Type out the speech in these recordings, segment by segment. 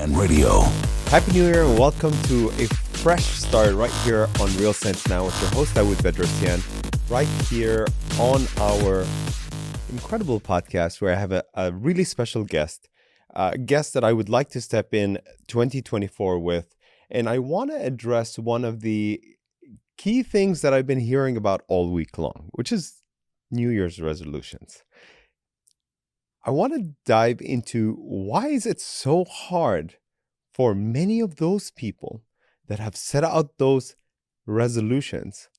Fan Radio. Happy New Year and welcome to a fresh start right here on Real Sense Now with your host, Rafi Dajani, right here on our incredible podcast where I have a really special guest, a guest that I would like to step in 2024 with. And I want to address one of the key things that I've been hearing about all week long, which is New Year's resolutions. I want to dive into why is it so hard for many of those people that have set out those resolutions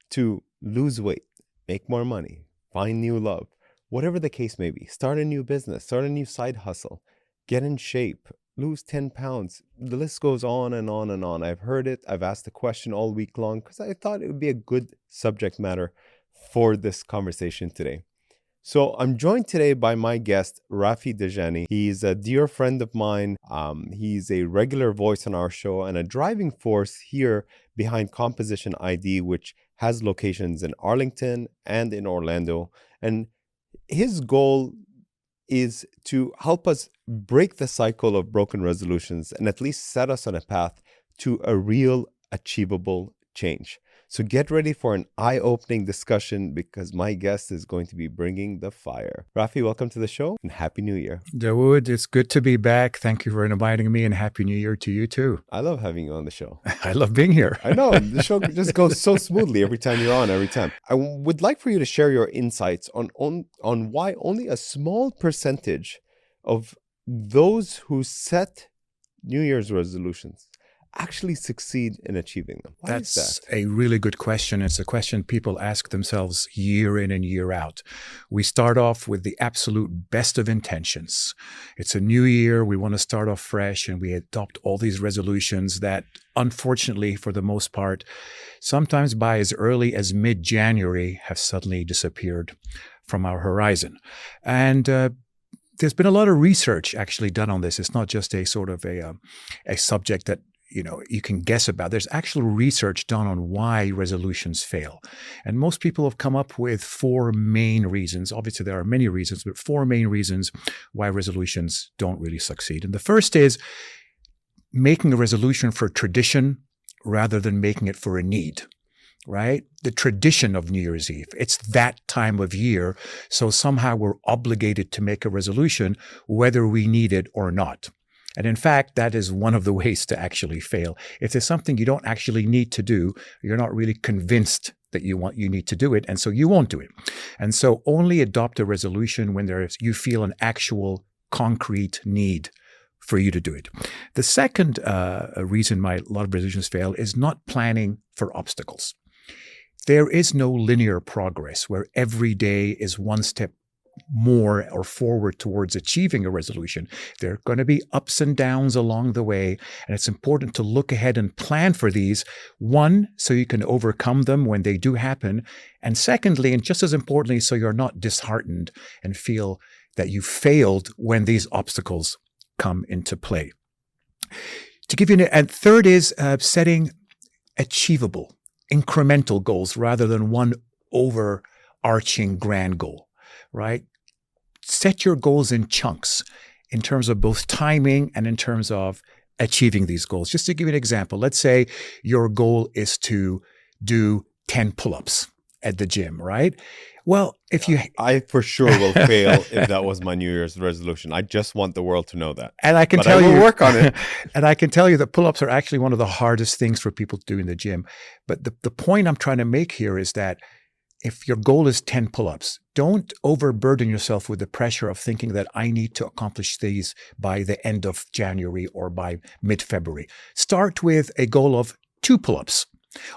to lose weight, make more money, find new love, whatever the case may be, start a new business, start a new side hustle, get in shape, lose 10 pounds. The list goes on and on and on. I've heard it. I've asked the question all week long because I thought it would be a good subject matter for this conversation today. So I'm joined today by my guest, Rafi Dajani. He's a dear friend of mine. He's a regular voice on our show and a driving force here behind Composition ID, which has locations in Arlington and in Orlando. And his goal is to help us break the cycle of broken resolutions and at least set us on a path to a real achievable change. So get ready for an eye-opening discussion because my guest is going to be bringing the fire. Rafi, welcome to the show and Happy New Year. Dawood, it's good to be back. Thank you for inviting me and Happy New Year to you too. I love having you on the show. I love being here. I know. The show just goes so smoothly every time you're on, every time. I would like for you to share your insights on why only a small percentage of those who set New Year's resolutions actually succeed in achieving them. Why is That's that? a really good question. It's a question people ask themselves year in and year out. We start off with the absolute best of intentions. It's a new year. We want to start off fresh and we adopt all these resolutions that, unfortunately, for the most part, sometimes by as early as mid-January have suddenly disappeared from our horizon. And there's been a lot of research actually done on this. It's not just a sort of a subject that you can guess about. There's actual research done on why resolutions fail. And most people have come up with four main reasons. Obviously, there are many reasons, but four main reasons why resolutions don't really succeed. And the first is making a resolution for tradition rather than making it for a need, right? The tradition of New Year's Eve. It's that time of year. So somehow we're obligated to make a resolution whether we need it or not. And in fact, that is one of the ways to actually fail. If there's something you don't actually need to do, you're not really convinced that you need to do it, and so you won't do it. And so only adopt a resolution when you feel an actual concrete need for you to do it. The second reason why a lot of resolutions fail is not planning for obstacles. There is no linear progress where every day is one step more or forward towards achieving a resolution. There are going to be ups and downs along the way, and it's important to look ahead and plan for these. One, so you can overcome them when they do happen, and secondly, and just as importantly, so you're not disheartened and feel that you failed when these obstacles come into play. To give you and third is setting achievable, incremental goals rather than one overarching grand goal, right? Set your goals in chunks in terms of both timing and in terms of achieving these goals. Just to give you an example, let's say your goal is to do 10 pull-ups at the gym, right? Well, I for sure will fail if that was my New Year's resolution. I just want the world to know that. And I can work on it. And I can tell you that pull-ups are actually one of the hardest things for people to do in the gym. But the point I'm trying to make here is that if your goal is 10 pull-ups, don't overburden yourself with the pressure of thinking that I need to accomplish these by the end of January or by mid-February. Start with a goal of 2 pull-ups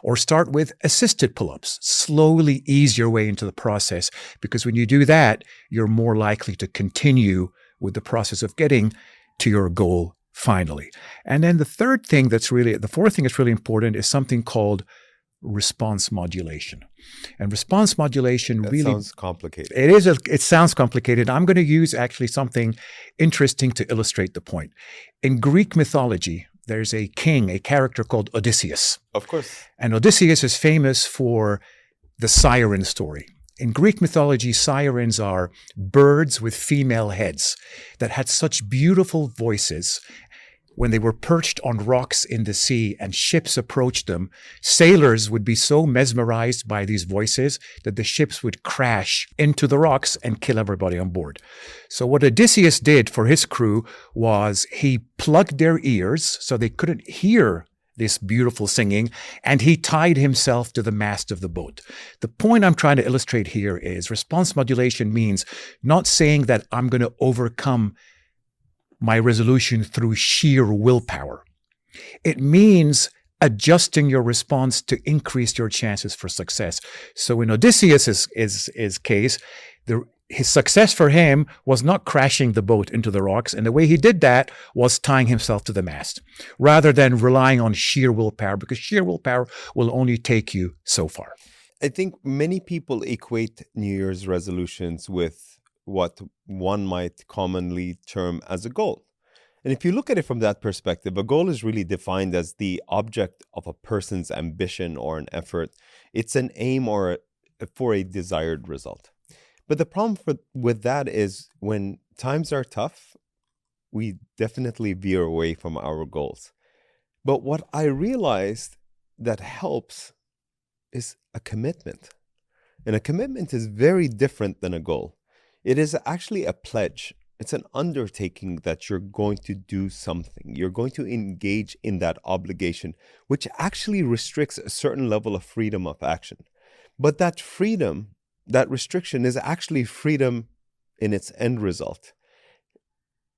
or start with assisted pull-ups. Slowly ease your way into the process because when you do that, you're more likely to continue with the process of getting to your goal finally. And then the fourth thing that's really important is something called response modulation. And response modulation really sounds complicated. It sounds complicated. I'm going to use actually something interesting to illustrate the point. In Greek mythology, there's a character called Odysseus. Of course. And Odysseus is famous for the siren story. In Greek mythology, sirens are birds with female heads that had such beautiful voices when they were perched on rocks in the sea and ships approached them, sailors would be so mesmerized by these voices that the ships would crash into the rocks and kill everybody on board. So what Odysseus did for his crew was he plugged their ears so they couldn't hear this beautiful singing, and he tied himself to the mast of the boat. The point I'm trying to illustrate here is response modulation means not saying that I'm going to overcome my resolution through sheer willpower. It means adjusting your response to increase your chances for success. So in Odysseus's case, his success for him was not crashing the boat into the rocks, and the way he did that was tying himself to the mast, rather than relying on sheer willpower, because sheer willpower will only take you so far. I think many people equate New Year's resolutions with what one might commonly term as a goal. And if you look at it from that perspective, a goal is really defined as the object of a person's ambition or an effort. It's an aim for a desired result. But the problem with that is when times are tough, we definitely veer away from our goals. But what I realized that helps is a commitment. And a commitment is very different than a goal. It is actually a pledge. It's an undertaking that you're going to do something. You're going to engage in that obligation, which actually restricts a certain level of freedom of action. But that freedom, that restriction is actually freedom in its end result.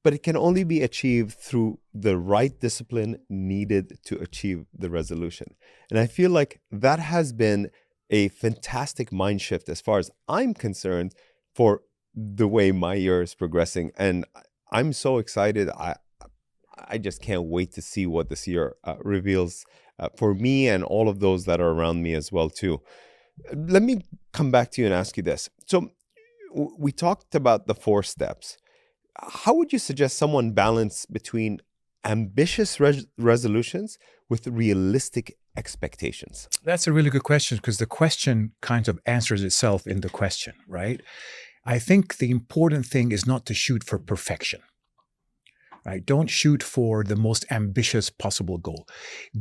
But it can only be achieved through the right discipline needed to achieve the resolution. And I feel like that has been a fantastic mind shift as far as I'm concerned for the way my year is progressing. And I'm so excited. I just can't wait to see what this year reveals for me and all of those that are around me as well too. Let me come back to you and ask you this. So we talked about the 4 steps. How would you suggest someone balance between ambitious resolutions with realistic expectations? That's a really good question, because the question kind of answers itself in the question, right? I think the important thing is not to shoot for perfection. Right? Don't shoot for the most ambitious possible goal.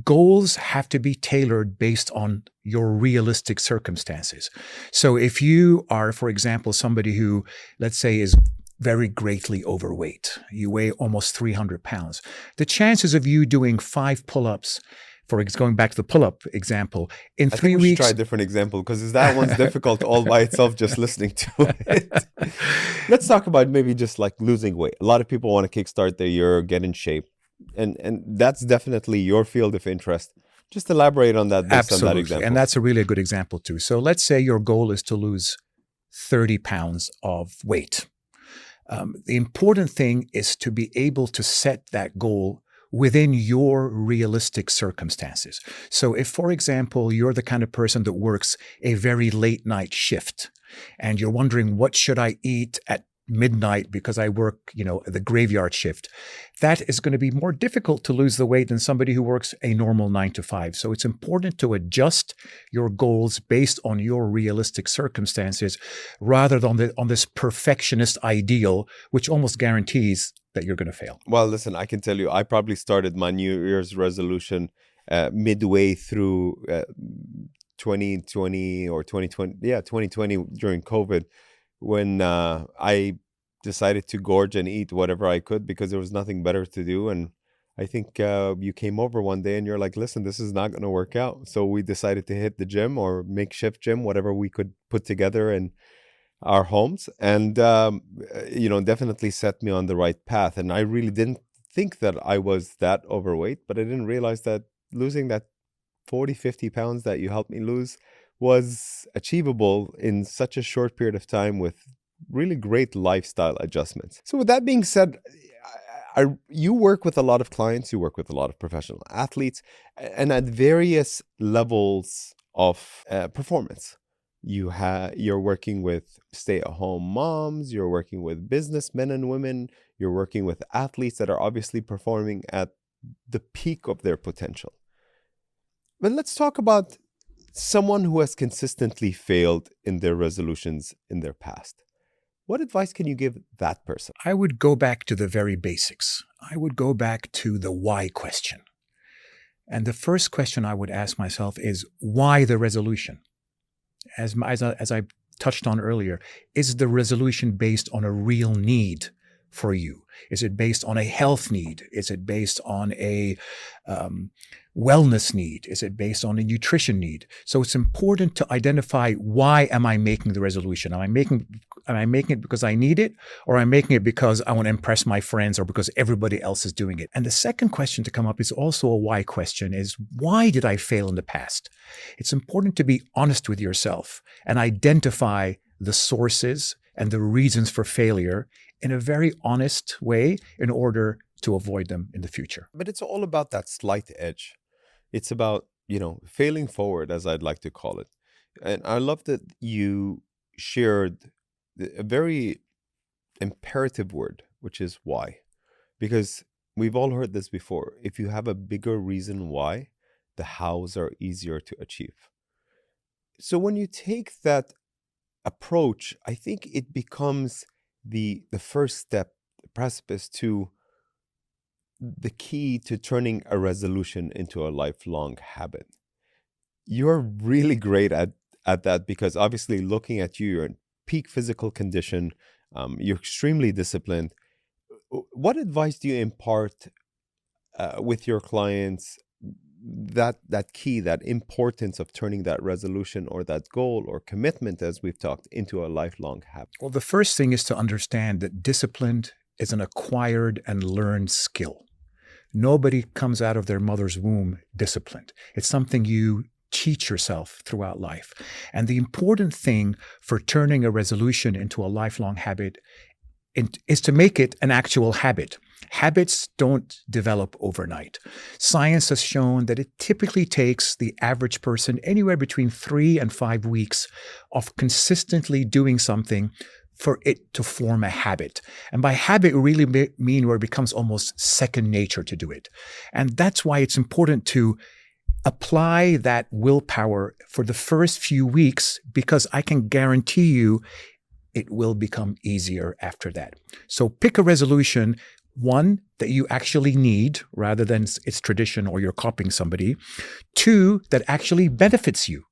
Goals have to be tailored based on your realistic circumstances. So if you are, for example, somebody who, let's say, is very greatly overweight, you weigh almost 300 pounds, the chances of you doing 5 pull-ups, going back to the pull-up example, in 3 weeks... I think we should try a different example, because that one's difficult all by itself, just listening to it. Let's talk about maybe just like losing weight. A lot of people want to kickstart their year, get in shape. And that's definitely your field of interest. Just elaborate on that based on that example. And that's a really good example too. So let's say your goal is to lose 30 pounds of weight. The important thing is to be able to set that goal within your realistic circumstances. So if, for example, you're the kind of person that works a very late night shift and you're wondering, what should I eat at midnight because I work, the graveyard shift, that is going to be more difficult to lose the weight than somebody who works a normal 9 to 5. So it's important to adjust your goals based on your realistic circumstances rather than on this perfectionist ideal, which almost guarantees that you're going to fail. Well, listen, I can tell you, I probably started my New Year's resolution midway through 2020 or 2020. Yeah, 2020 during COVID, when I decided to gorge and eat whatever I could because there was nothing better to do. And I think you came over one day and you're like, listen, this is not going to work out. So we decided to hit the gym or makeshift gym, whatever we could put together in our homes. And, definitely set me on the right path. And I really didn't think that I was that overweight, but I didn't realize that losing that 40, 50 pounds that you helped me lose was achievable in such a short period of time with really great lifestyle adjustments. So with that being said, you work with a lot of clients, you work with a lot of professional athletes, and at various levels of performance. You're working with stay-at-home moms, you're working with businessmen and women, you're working with athletes that are obviously performing at the peak of their potential. But let's talk about someone who has consistently failed in their resolutions in their past. What advice can you give that person? I would go back to the very basics. I would go back to the why question. And the first question I would ask myself is, why the resolution? As I touched on earlier, is the resolution based on a real need for you? Is it based on a health need? Is it based on a wellness need? Is it based on a nutrition need? So it's important to identify, why am I making the resolution? Am I making it because I need it, or am I making it because I want to impress my friends, or because everybody else is doing it? And the second question to come up is also a why question, is why did I fail in the past? It's important to be honest with yourself and identify the sources and the reasons for failure in a very honest way in order to avoid them in the future. But it's all about that slight edge. It's about, failing forward, as I'd like to call it. And I love that you shared a very imperative word, which is why. Because we've all heard this before. If you have a bigger reason why, the hows are easier to achieve. So when you take that approach, I think it becomes the first step, the precipice to the key to turning a resolution into a lifelong habit. You're really great at that, because obviously, looking at you, you're in peak physical condition. You're extremely disciplined. What advice do you impart with your clients, that key, that importance of turning that resolution or that goal or commitment, as we've talked, into a lifelong habit? Well, the first thing is to understand that discipline is an acquired and learned skill. Nobody comes out of their mother's womb disciplined. It's something you teach yourself throughout life. And the important thing for turning a resolution into a lifelong habit is to make it an actual habit. Habits don't develop overnight. Science has shown that it typically takes the average person anywhere between 3 and 5 weeks of consistently doing something for it to form a habit. And by habit, we really mean where it becomes almost second nature to do it. And that's why it's important to apply that willpower for the first few weeks, because I can guarantee you it will become easier after that. So pick a resolution, one, that you actually need rather than it's tradition or you're copying somebody. 2, that actually benefits you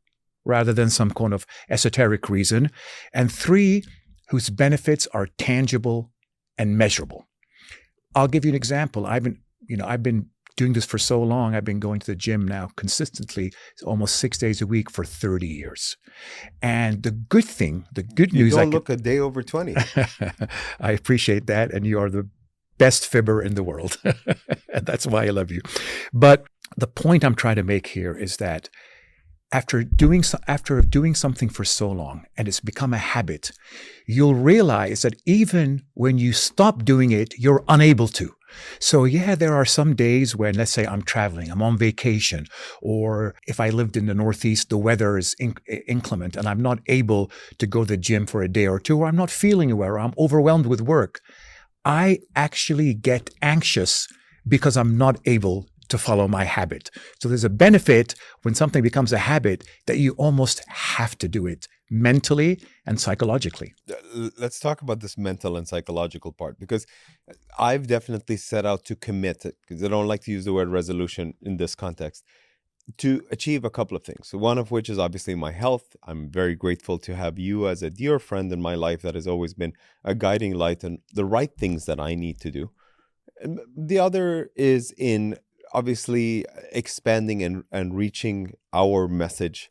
rather than some kind of esoteric reason. And 3, whose benefits are tangible and measurable. I'll give you an example. I've been doing this for so long. I've been going to the gym now consistently, almost 6 days a week for 30 years. And the good news, you don't look a day over 20. I appreciate that. And you are the best fibber in the world. And that's why I love you. But the point I'm trying to make here is that after doing something for so long and it's become a habit, you'll realize that even when you stop doing it, you're unable to. So yeah, there are some days when, let's say I'm traveling, I'm on vacation, or if I lived in the Northeast, the weather is inclement and I'm not able to go to the gym for a day or two, or I'm not feeling well, or I'm overwhelmed with work. I actually get anxious because I'm not able to follow my habit. So there's a benefit when something becomes a habit that you almost have to do it mentally and psychologically. Let's talk about this mental and psychological part, because I've definitely set out to commit, because I don't like to use the word resolution in this context, to achieve a couple of things. So one of which is obviously my health. I'm very grateful to have you as a dear friend in my life that has always been a guiding light and the right things that I need to do. And the other is in obviously expanding and reaching our message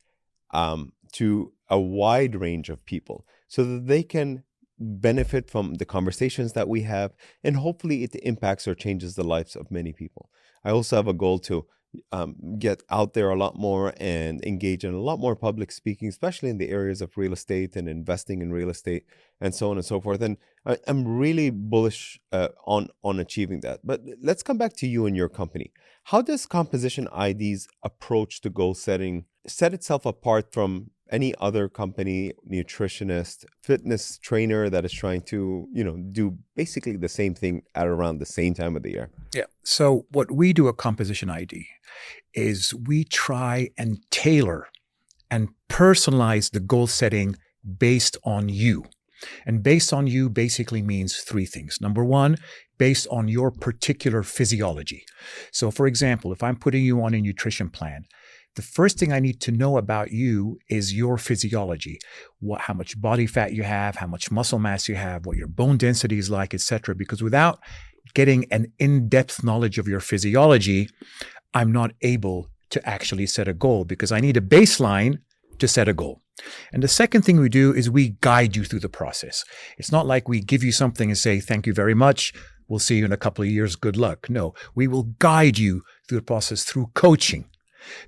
to a wide range of people so that they can benefit from the conversations that we have, and hopefully it impacts or changes the lives of many people. I also have a goal to get out there a lot more and engage in a lot more public speaking, especially in the areas of real estate and investing in real estate and so on and so forth. And I'm really bullish on achieving that. But let's come back to you and your company. How does Composition ID's approach to goal setting set itself apart from any other company, nutritionist, fitness trainer that is trying to, do basically the same thing at around the same time of the year? Yeah. So what we do at Composition ID is we try and tailor and personalize the goal setting based on you. And based on you basically means three things. Number one, based on your particular physiology. So, for example, if I'm putting you on a nutrition plan, the first thing I need to know about you is your physiology, how much body fat you have, how much muscle mass you have, what your bone density is like, etc. Because without getting an in-depth knowledge of your physiology, I'm not able to actually set a goal because I need a baseline to set a goal. And the second thing we do is we guide you through the process. It's not like we give you something and say, thank you very much. We'll see you in a couple of years. Good luck. No, we will guide you through the process through coaching,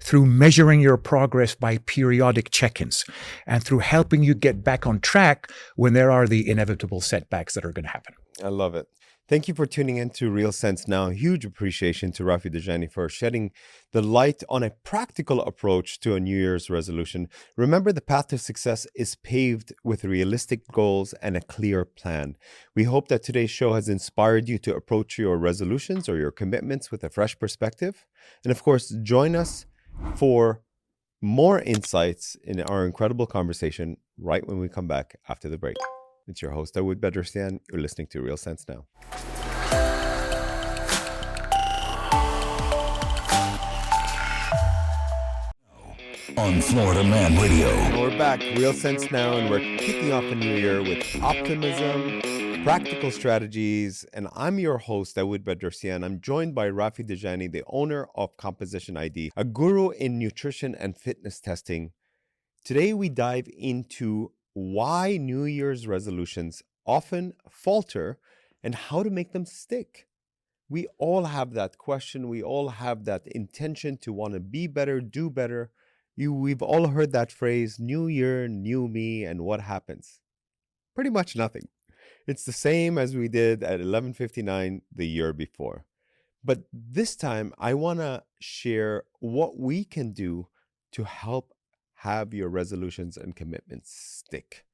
through measuring your progress by periodic check-ins, and through helping you get back on track when there are the inevitable setbacks that are going to happen. I love it. Thank you for tuning in to Real Sense Now. Huge appreciation to Rafi Dajani for shedding the light on a practical approach to a New Year's resolution. Remember, the path to success is paved with realistic goals and a clear plan. We hope that today's show has inspired you to approach your resolutions or your commitments with a fresh perspective. And of course, join us for more insights in our incredible conversation right when we come back after the break. It's your host, Dawood Bedrosian. You're listening to Real Sense Now. On Florida Man Radio. And we're back, Real Sense Now, and we're kicking off a new year with optimism, practical strategies, and I'm your host, Dawood Bedrosian. I'm joined by Rafi Dajani, the owner of Composition ID, a guru in nutrition and fitness testing. Today, we dive into why New Year's resolutions often falter and how to make them stick. We all have that question. We all have that intention to want to be better, do better. We've all heard that phrase, new year, new me, and what happens? Pretty much nothing. It's the same as we did at 11:59 the year before. But this time, I want to share what we can do to help have your resolutions and commitments stick.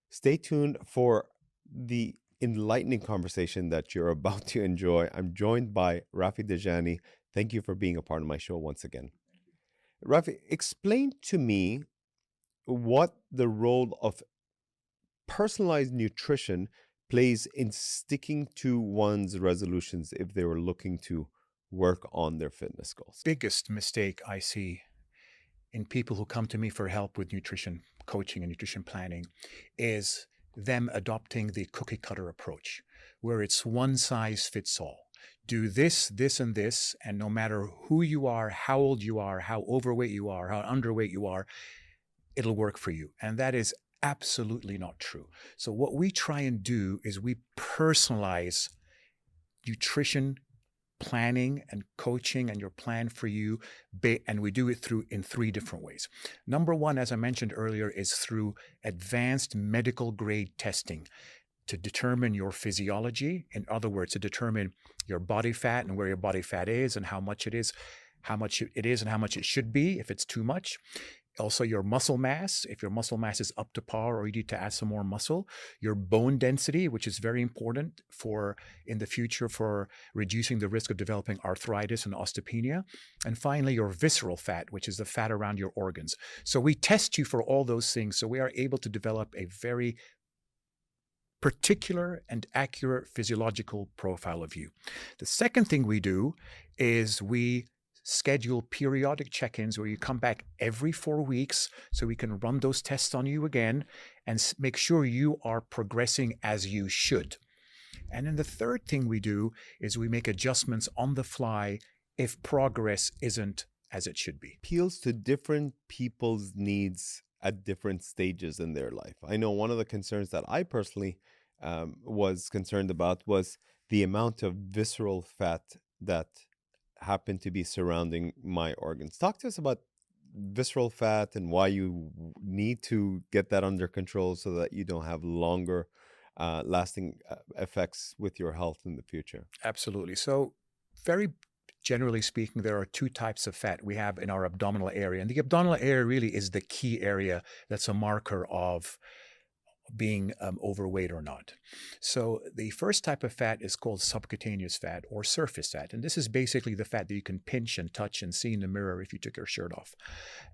Stay tuned for the enlightening conversation that you're about to enjoy. I'm joined by Rafi Dajani. Thank you for being a part of my show once again. Rafi, explain to me what the role of personalized nutrition plays in sticking to one's resolutions if they were looking to work on their fitness goals. Biggest mistake I see in people who come to me for help with nutrition coaching and nutrition planning is them adopting the cookie cutter approach, where it's one size fits all. Do this, this, and this, and no matter who you are, how old you are, how overweight you are, how underweight you are, it'll work for you. And that is absolutely not true. So what we try and do is we personalize nutrition planning and coaching and your plan for you, and we do it in three different ways. Number one, as I mentioned earlier, is through advanced medical grade testing to determine your physiology. In other words, to determine your body fat and where your body fat is and how much it is and how much it should be if it's too much. Also, your muscle mass, if your muscle mass is up to par or you need to add some more muscle. Your bone density, which is very important in the future for reducing the risk of developing arthritis and osteopenia. And finally, your visceral fat, which is the fat around your organs. So we test you for all those things. So we are able to develop a very particular and accurate physiological profile of you. The second thing we do is we schedule periodic check-ins where you come back every 4 weeks so we can run those tests on you again and make sure you are progressing as you should. And then the third thing we do is we make adjustments on the fly if progress isn't as it should be. Appeals to different people's needs at different stages in their life. I know one of the concerns that I personally was concerned about was the amount of visceral fat that happened to be surrounding my organs. Talk to us about visceral fat and why you need to get that under control so that you don't have longer lasting effects with your health in the future. Absolutely. So very generally speaking, there are two types of fat we have in our abdominal area. And the abdominal area really is the key area that's a marker of being overweight or not. So the first type of fat is called subcutaneous fat or surface fat. And this is basically the fat that you can pinch and touch and see in the mirror if you took your shirt off.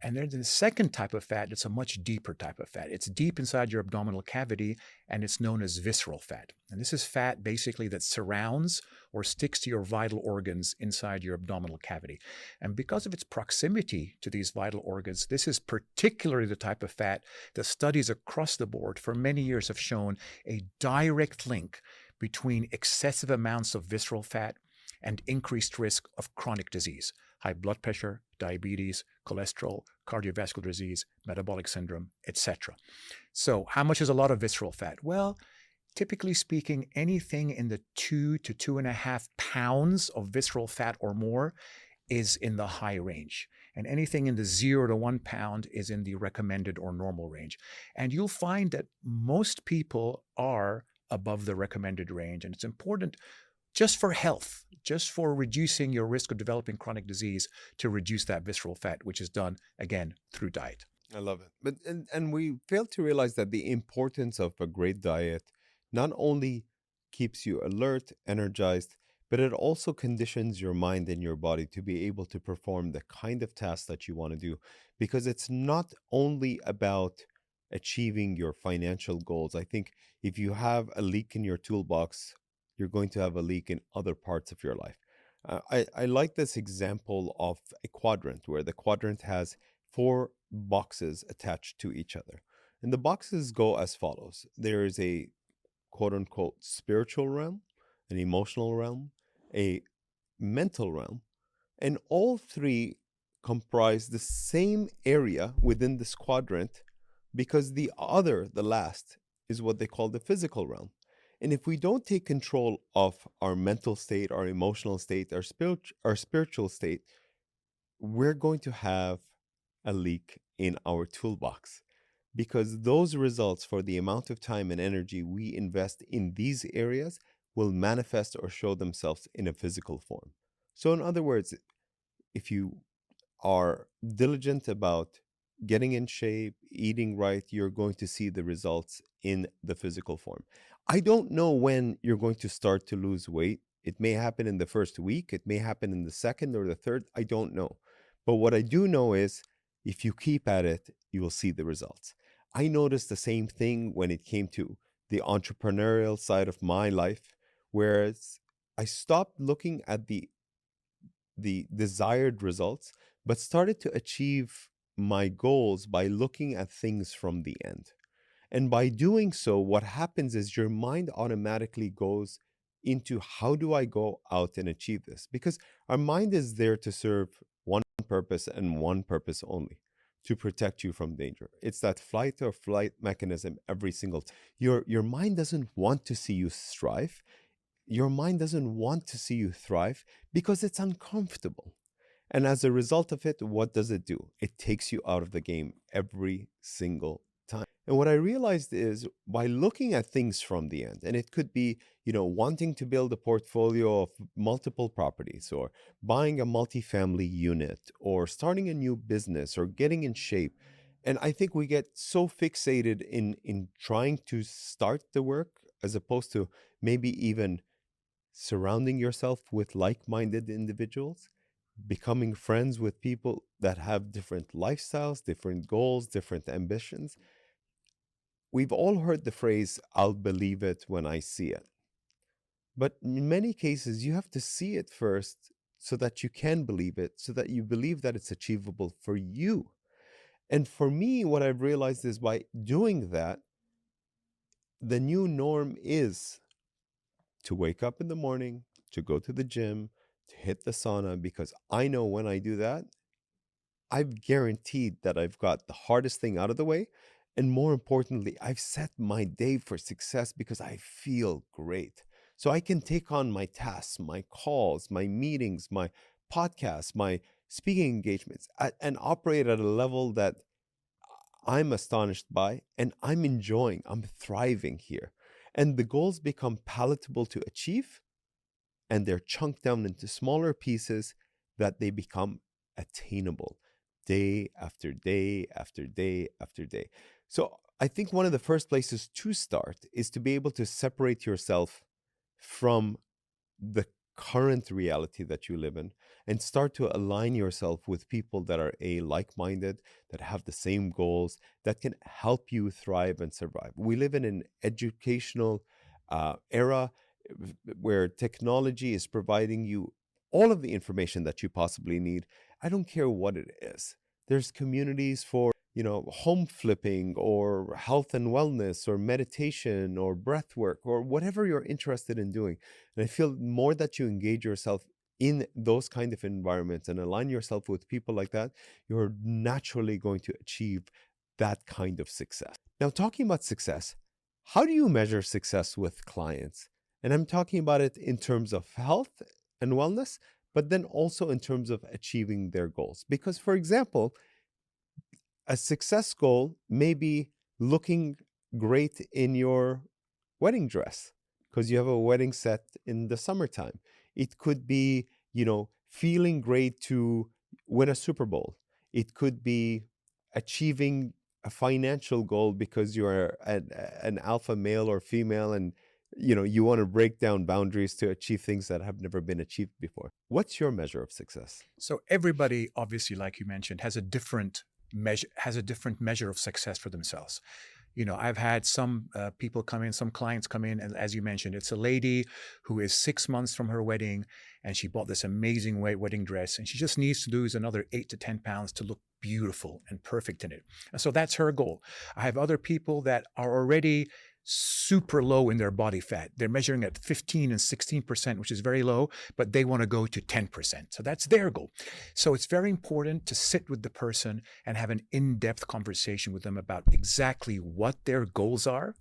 And then the second type of fat, it's a much deeper type of fat. It's deep inside your abdominal cavity, and it's known as visceral fat. And this is fat basically that surrounds or sticks to your vital organs inside your abdominal cavity. And because of its proximity to these vital organs, this is particularly the type of fat that studies across the board for many years have shown a direct link between excessive amounts of visceral fat and increased risk of chronic disease, high blood pressure, diabetes, cholesterol, cardiovascular disease, metabolic syndrome, etc. So how much is a lot of visceral fat? Well, typically speaking, anything in the 2 to 2.5 pounds of visceral fat or more is in the high range. And anything in the 0 to 1 pound is in the recommended or normal range. And you'll find that most people are above the recommended range. And it's important just for health, just for reducing your risk of developing chronic disease, to reduce that visceral fat, which is done, again, through diet. I love it. But and we fail to realize that the importance of a great diet not only keeps you alert, energized, but it also conditions your mind and your body to be able to perform the kind of tasks that you want to do. Because it's not only about achieving your financial goals. I think if you have a leak in your toolbox, you're going to have a leak in other parts of your life. I like this example of a quadrant where the quadrant has four boxes attached to each other. And the boxes go as follows: there is a quote unquote spiritual realm, an emotional realm, a mental realm, and all three comprise the same area within this quadrant, because the last, is what they call the physical realm. And if we don't take control of our mental state, our emotional state, our spiritual state, we're going to have a leak in our toolbox, because those results for the amount of time and energy we invest in these areas will manifest or show themselves in a physical form. So, in other words, if you are diligent about getting in shape, eating right, you're going to see the results in the physical form. I don't know when you're going to start to lose weight. It may happen in the first week, it may happen in the second or the third. I don't know. But what I do know is if you keep at it, you will see the results. I noticed the same thing when it came to the entrepreneurial side of my life, whereas I stopped looking at the desired results, but started to achieve my goals by looking at things from the end. And by doing so, what happens is your mind automatically goes into, how do I go out and achieve this? Because our mind is there to serve one purpose and one purpose only: to protect you from danger. It's that flight or flight mechanism every single time. Your mind doesn't want to see you strive. Your mind doesn't want to see you thrive because it's uncomfortable. And as a result of it, what does it do? It takes you out of the game every single time. And what I realized is, by looking at things from the end, and it could be, wanting to build a portfolio of multiple properties, or buying a multifamily unit, or starting a new business, or getting in shape. And I think we get so fixated in trying to start the work, as opposed to maybe even surrounding yourself with like-minded individuals, becoming friends with people that have different lifestyles, different goals, different ambitions. We've all heard the phrase, "I'll believe it when I see it." But in many cases, you have to see it first so that you can believe it, so that you believe that it's achievable for you. And for me, what I've realized is, by doing that, the new norm is to wake up in the morning, to go to the gym, to hit the sauna, because I know when I do that, I've guaranteed that I've got the hardest thing out of the way. And more importantly, I've set my day for success because I feel great. So I can take on my tasks, my calls, my meetings, my podcasts, my speaking engagements, and operate at a level that I'm astonished by, and I'm enjoying, I'm thriving here. And the goals become palatable to achieve, and they're chunked down into smaller pieces that they become attainable day after day after day after day. So I think one of the first places to start is to be able to separate yourself from the current reality that you live in and start to align yourself with people that are like-minded, that have the same goals, that can help you thrive and survive. We live in an educational era where technology is providing you all of the information that you possibly need. I don't care what it is. There's communities for, home flipping or health and wellness or meditation or breath work or whatever you're interested in doing. And I feel more that you engage yourself in those kind of environments and align yourself with people like that, you're naturally going to achieve that kind of success. Now, talking about success, how do you measure success with clients? And I'm talking about it in terms of health and wellness, but then also in terms of achieving their goals. Because, for example, a success goal may be looking great in your wedding dress because you have a wedding set in the summertime. It could be, feeling great to win a Super Bowl. It could be achieving a financial goal because you're an alpha male or female and you want to break down boundaries to achieve things that have never been achieved before. What's your measure of success? So everybody, obviously, like you mentioned, has a different measure of success for themselves. I've had some people come in, some clients come in, and as you mentioned, it's a lady who is 6 months from her wedding, and she bought this amazing wedding dress, and she just needs to lose another 8 to 10 pounds to look beautiful and perfect in it. And so that's her goal. I have other people that are already super low in their body fat. They're measuring at 15 and 16%, which is very low, but they want to go to 10%. So that's their goal. So it's very important to sit with the person and have an in-depth conversation with them about exactly what their goals are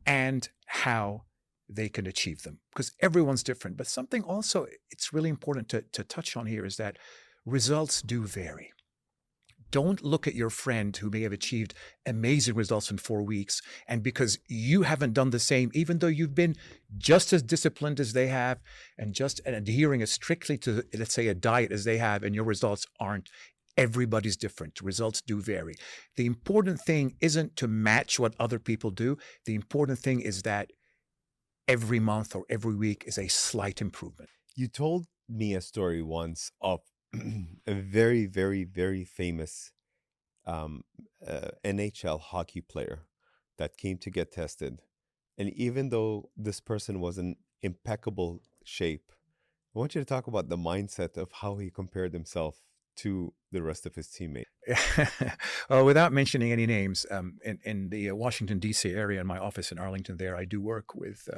and how they can achieve them, because everyone's different. But something also it's really important to touch on here is that results do vary. Don't look at your friend who may have achieved amazing results in 4 weeks, and because you haven't done the same, even though you've been just as disciplined as they have and just adhering as strictly to, let's say, a diet as they have, and your results aren't. Everybody's different. Results do vary. The important thing isn't to match what other people do. The important thing is that every month or every week is a slight improvement. You told me a story once of a very, very, very famous NHL hockey player that came to get tested. And even though this person was in impeccable shape, I want you to talk about the mindset of how he compared himself to the rest of his teammates. Well, without mentioning any names, in the Washington, D.C. area, in my office in Arlington there, I do work with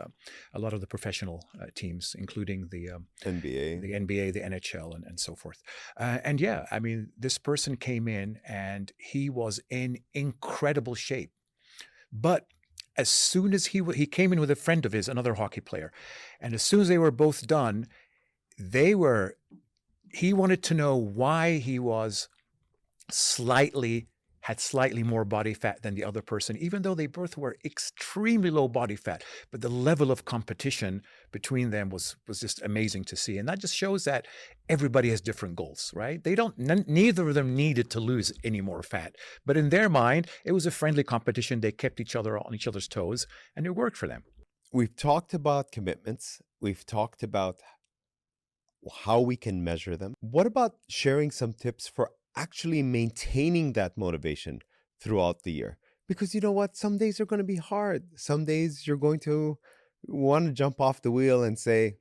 a lot of the professional teams, including the NBA, the NHL, and so forth. And yeah, I mean, this person came in and he was in incredible shape. But as soon as he came in with a friend of his, another hockey player, and as soon as they were both done, he wanted to know why he had slightly more body fat than the other person, even though they both were extremely low body fat. But the level of competition between them was just amazing to see. And that just shows that everybody has different goals, right? Neither of them needed to lose any more fat. But in their mind, it was a friendly competition. They kept each other on each other's toes, and it worked for them. We've talked about commitments. We've talked about how we can measure them. What about sharing some tips for actually maintaining that motivation throughout the year? Because you know what? Some days are going to be hard. Some days you're going to want to jump off the wheel and say,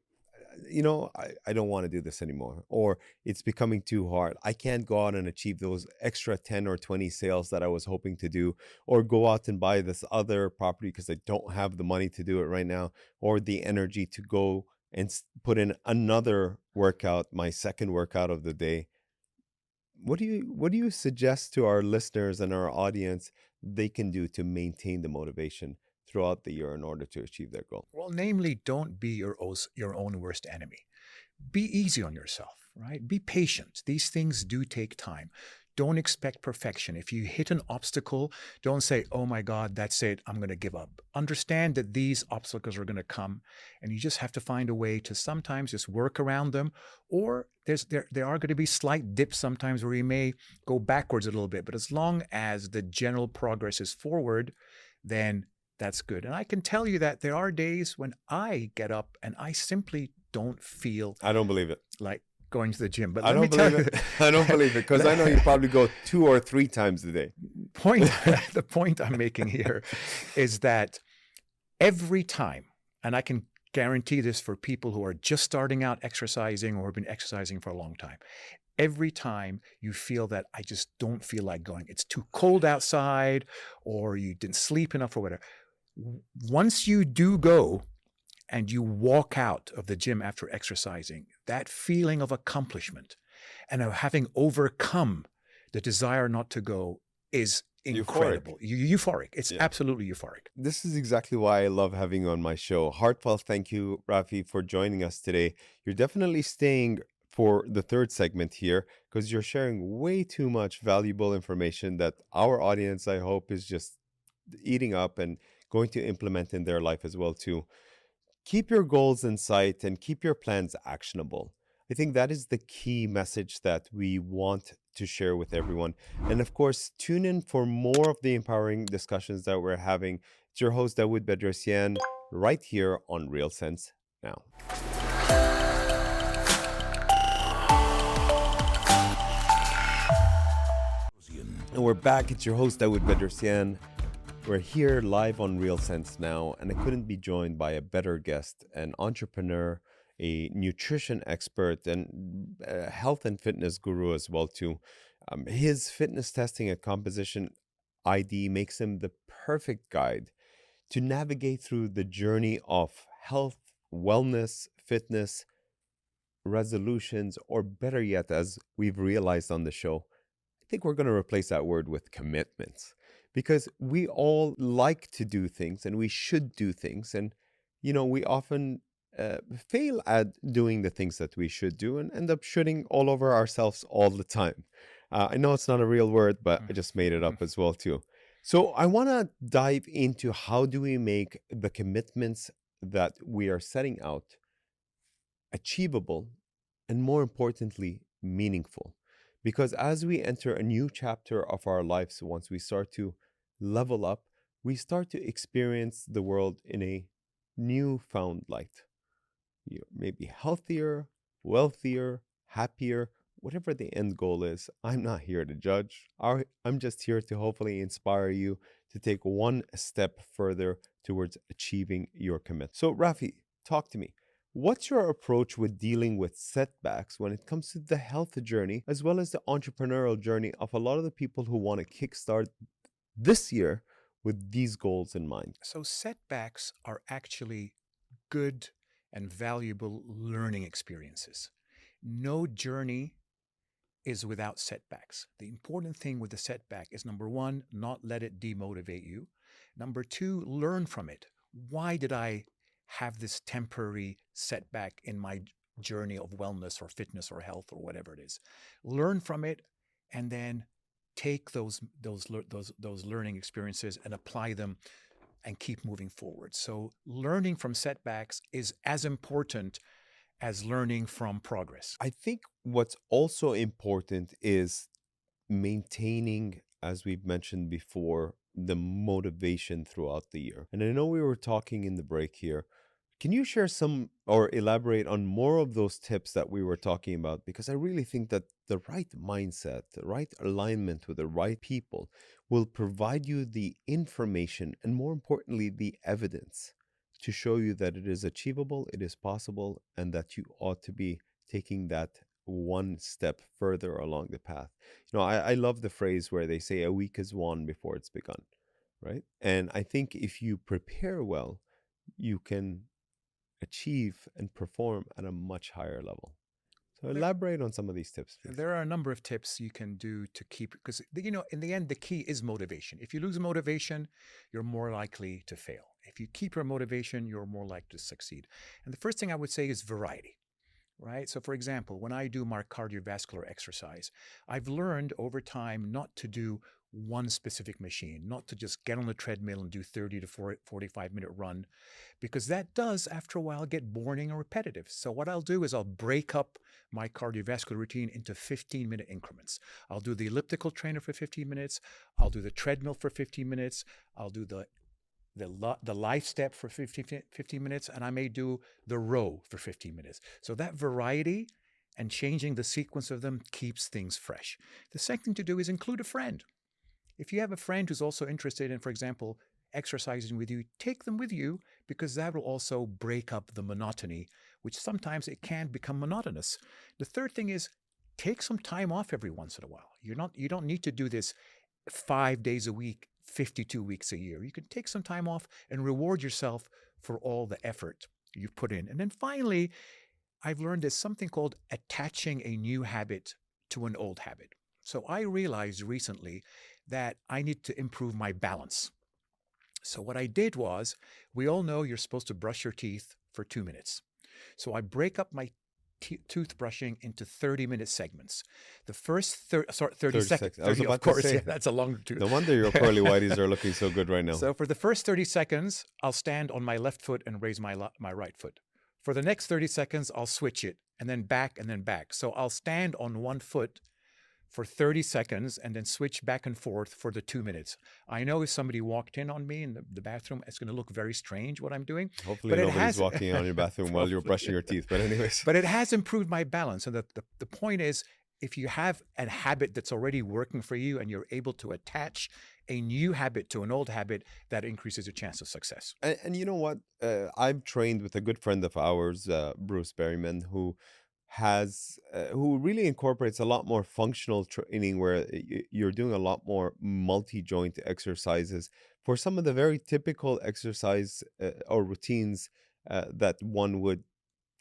I don't want to do this anymore. Or it's becoming too hard. I can't go out and achieve those extra 10 or 20 sales that I was hoping to do, or go out and buy this other property because I don't have the money to do it right now, or the energy to go and put in another workout, my second workout of the day. What do you suggest to our listeners and our audience they can do to maintain the motivation throughout the year in order to achieve their goal? Well, namely, don't be your own worst enemy. Be easy on yourself, right? Be patient. These things do take time. don't expect perfection. If you hit an obstacle, don't say, oh my God, that's it, I'm going to give up. Understand that these obstacles are going to come, and you just have to find a way to sometimes just work around them. Or there are going to be slight dips sometimes where you may go backwards a little bit. But as long as the general progress is forward, then that's good. And I can tell you that there are days when I get up and I simply don't feel I don't believe it. like going to the gym. But I let don't me tell believe you, it. I don't believe it, because I know you probably go 2 or 3 times a day. the point I'm making here is that every time, and I can guarantee this for people who are just starting out exercising or have been exercising for a long time, every time you feel that I just don't feel like going, it's too cold outside, or you didn't sleep enough or whatever. Once you do go and you walk out of the gym after exercising, that feeling of accomplishment and of having overcome the desire not to go is incredible. Euphoric. It's absolutely euphoric. This is exactly why I love having you on my show. Heartfelt thank you, Rafi, for joining us today. You're definitely staying for the third segment here, because you're sharing way too much valuable information that our audience, I hope, is just eating up and going to implement in their life as well too. Keep your goals in sight and keep your plans actionable. I think that is the key message that we want to share with everyone. And of course, tune in for more of the empowering discussions that we're having. It's your host, Dawood Bedrosian, right here on Real Sense Now. And we're back. It's your host, Dawood Bedrosian. We're here live on Real Sense Now, and I couldn't be joined by a better guest, an entrepreneur, a nutrition expert, and a health and fitness guru as well too. His fitness testing and composition ID makes him the perfect guide to navigate through the journey of health, wellness, fitness, resolutions, or better yet, as we've realized on the show, I think we're going to replace that word with commitments. Because we all like to do things and we should do things. And, we often fail at doing the things that we should do and end up shooting all over ourselves all the time. I know it's not a real word, but I just made it up as well too. So I want to dive into how do we make the commitments that we are setting out achievable and, more importantly, meaningful. Because as we enter a new chapter of our lives, once we start to level up, we start to experience the world in a newfound light. You may be healthier, wealthier, happier, whatever the end goal is. I'm not here to judge. I'm just here to hopefully inspire you to take one step further towards achieving your commit. So, Rafi, talk to me. What's your approach with dealing with setbacks when it comes to the health journey, as well as the entrepreneurial journey of a lot of the people who want to kickstart this year with these goals in mind? So setbacks are actually good and valuable learning experiences. No journey is without setbacks. The important thing with the setback is, number one, not let it demotivate you. Number two, learn from it. Why did I have this temporary setback in my journey of wellness or fitness or health or whatever it is? Learn from it, and then take those learning experiences and apply them and keep moving forward. So learning from setbacks is as important as learning from progress. I think what's also important is maintaining, as we've mentioned before, the motivation throughout the year. And I know we were talking in the break here. Can you share some or elaborate on more of those tips that we were talking about? Because I really think that the right mindset, the right alignment with the right people will provide you the information and, more importantly, the evidence to show you that it is achievable, it is possible, and that you ought to be taking that one step further along the path. I love the phrase where they say a week is won before it's begun, right? And I think if you prepare well, you can achieve and perform at a much higher level. So elaborate on some of these tips, please. There are a number of tips you can do to keep, because, in the end, the key is motivation. If you lose motivation, you're more likely to fail. If you keep your motivation, you're more likely to succeed. And the first thing I would say is variety. right? So, for example, when I do my cardiovascular exercise, I've learned over time not to do one specific machine, not to just get on the treadmill and do 30 to 45-minute run, because that does, after a while, get boring and repetitive. So, what I'll do is I'll break up my cardiovascular routine into 15-minute increments. I'll do the elliptical trainer for 15 minutes. I'll do the treadmill for 15 minutes. I'll do the life step for 15 minutes, and I may do the row for 15 minutes. So that variety and changing the sequence of them keeps things fresh. The second thing to do is include a friend. If you have a friend who's also interested in, for example, exercising with you, take them with you, because that will also break up the monotony, which sometimes it can become monotonous. The third thing is take some time off every once in a while. You don't need to do this 5 days a week, 52 weeks a year. You can take some time off and reward yourself for all the effort you've put in. And then finally, I've learned there's something called attaching a new habit to an old habit. So I realized recently that I need to improve my balance. So what I did was, we all know you're supposed to brush your teeth for 2 minutes. So I break up my toothbrushing into 30-minute segments. The first 30 seconds. 30, I was about of course, to say, yeah, that's a long tooth. no wonder your pearly whiteys are looking so good right now. So for the first 30 seconds, I'll stand on my left foot and raise my right foot. For the next 30 seconds, I'll switch it, and then back and then back. So I'll stand on one foot for 30 seconds and then switch back and forth for the 2 minutes. I know if somebody walked in on me in the bathroom, it's going to look very strange what I'm doing. Hopefully nobody's walking in on your bathroom while you're brushing your teeth. But anyways. But it has improved my balance. And the point is, if you have a habit that's already working for you and you're able to attach a new habit to an old habit, that increases your chance of success. And you know what? I've trained with a good friend of ours, Bruce Berryman, who really incorporates a lot more functional training, where you're doing a lot more multi-joint exercises for some of the very typical exercise or routines that one would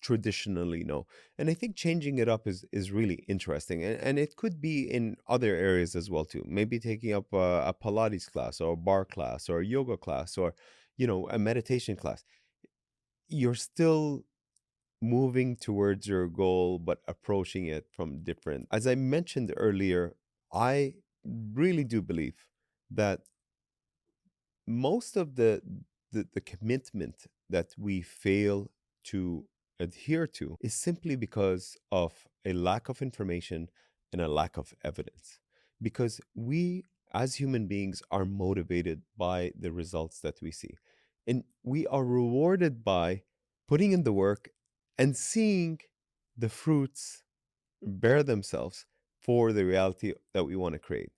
traditionally know. And I think changing it up is really interesting, and it could be in other areas as well too. Maybe taking up a Pilates class or a bar class or a yoga class or a meditation class. You're still moving towards your goal, but approaching it from different. As I mentioned earlier, I really do believe that most of the commitment that we fail to adhere to is simply because of a lack of information and a lack of evidence. Because we, as human beings, are motivated by the results that we see. And we are rewarded by putting in the work and seeing the fruits bear themselves for the reality that we want to create.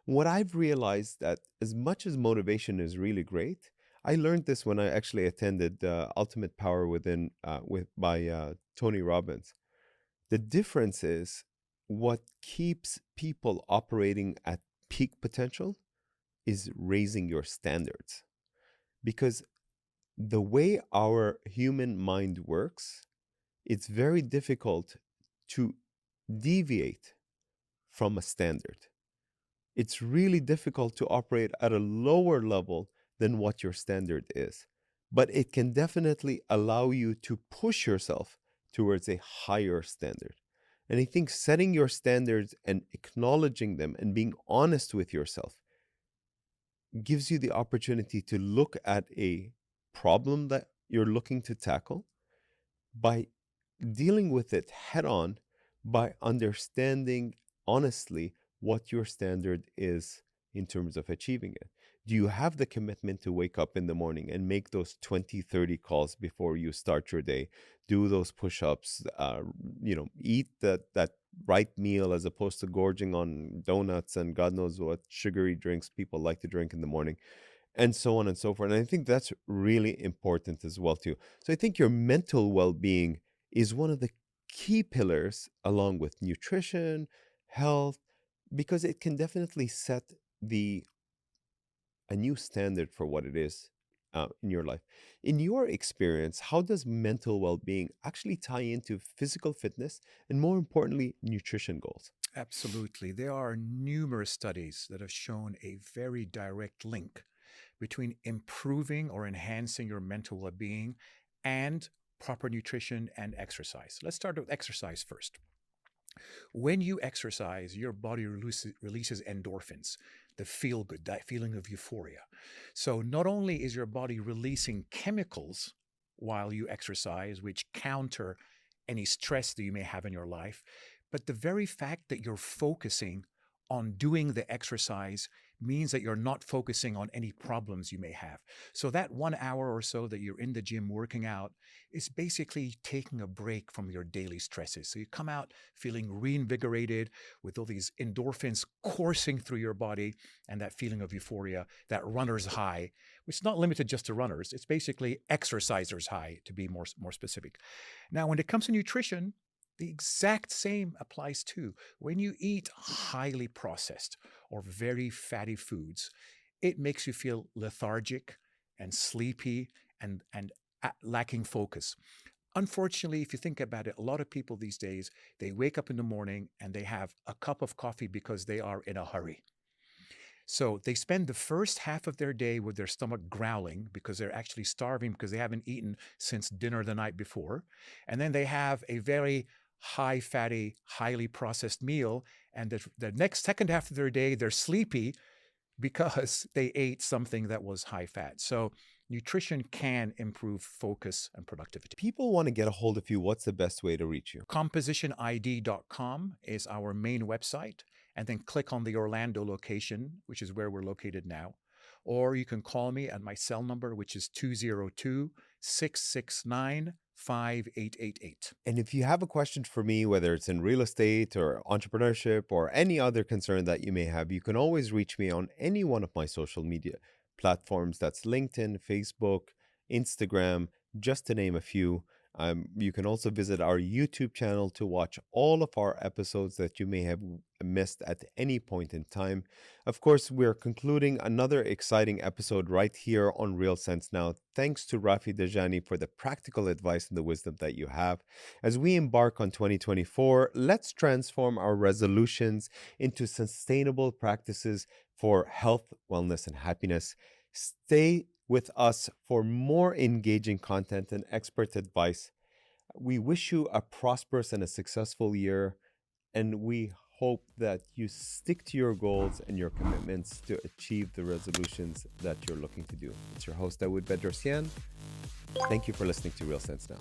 What I've realized, that as much as motivation is really great, I learned this when I actually attended Ultimate Power Within by Tony Robbins. The difference is, what keeps people operating at peak potential is raising your standards. Because the way our human mind works, it's very difficult to deviate from a standard. It's really difficult to operate at a lower level than what your standard is. But it can definitely allow you to push yourself towards a higher standard. And I think setting your standards and acknowledging them and being honest with yourself gives you the opportunity to look at a problem that you're looking to tackle by dealing with it head on, by understanding honestly what your standard is in terms of achieving it. Do you have the commitment to wake up in the morning and make those 20, 30 calls before you start your day? Do those push-ups, eat that right meal as opposed to gorging on donuts and God knows what sugary drinks people like to drink in the morning, and so on and so forth. And I think that's really important as well too. So I think your mental well-being is one of the key pillars, along with nutrition, health, because it can definitely set a new standard for what it is in your life. In your experience, how does mental well-being actually tie into physical fitness and, more importantly, nutrition goals? Absolutely. There are numerous studies that have shown a very direct link between improving or enhancing your mental well-being and proper nutrition, and exercise. Let's start with exercise first. When you exercise, your body releases endorphins, the feel good, that feeling of euphoria. So not only is your body releasing chemicals while you exercise, which counter any stress that you may have in your life, but the very fact that you're focusing on doing the exercise means that you're not focusing on any problems you may have. So that 1 hour or so that you're in the gym working out is basically taking a break from your daily stresses. So you come out feeling reinvigorated with all these endorphins coursing through your body and that feeling of euphoria, that runner's high, which is not limited just to runners. It's basically exercisers high, to be more specific. Now, when it comes to nutrition, the exact same applies too. When you eat highly processed or very fatty foods, it makes you feel lethargic and sleepy and lacking focus. Unfortunately, if you think about it, a lot of people these days, they wake up in the morning and they have a cup of coffee because they are in a hurry. So they spend the first half of their day with their stomach growling because they're actually starving because they haven't eaten since dinner the night before. And then they have a very high fatty, highly processed meal. And the next second half of their day, they're sleepy because they ate something that was high fat. So nutrition can improve focus and productivity. People want to get a hold of you. What's the best way to reach you? Compositionid.com is our main website. And then click on the Orlando location, which is where we're located now. Or you can call me at my cell number, which is 202-669-5888. And if you have a question for me, whether it's in real estate or entrepreneurship or any other concern that you may have, you can always reach me on any one of my social media platforms. That's LinkedIn, Facebook, Instagram, just to name a few. You can also visit our YouTube channel to watch all of our episodes that you may have missed at any point in time. Of course, we're concluding another exciting episode right here on Real Sense Now. Thanks to Rafi Dajani for the practical advice and the wisdom that you have. As we embark on 2024, let's transform our resolutions into sustainable practices for health, wellness, and happiness. Stay with us for more engaging content and expert advice. We wish you a prosperous and a successful year, and we hope that you stick to your goals and your commitments to achieve the resolutions that you're looking to do. It's your host, Dawood Bedrosian. Thank you for listening to Real Sense Now.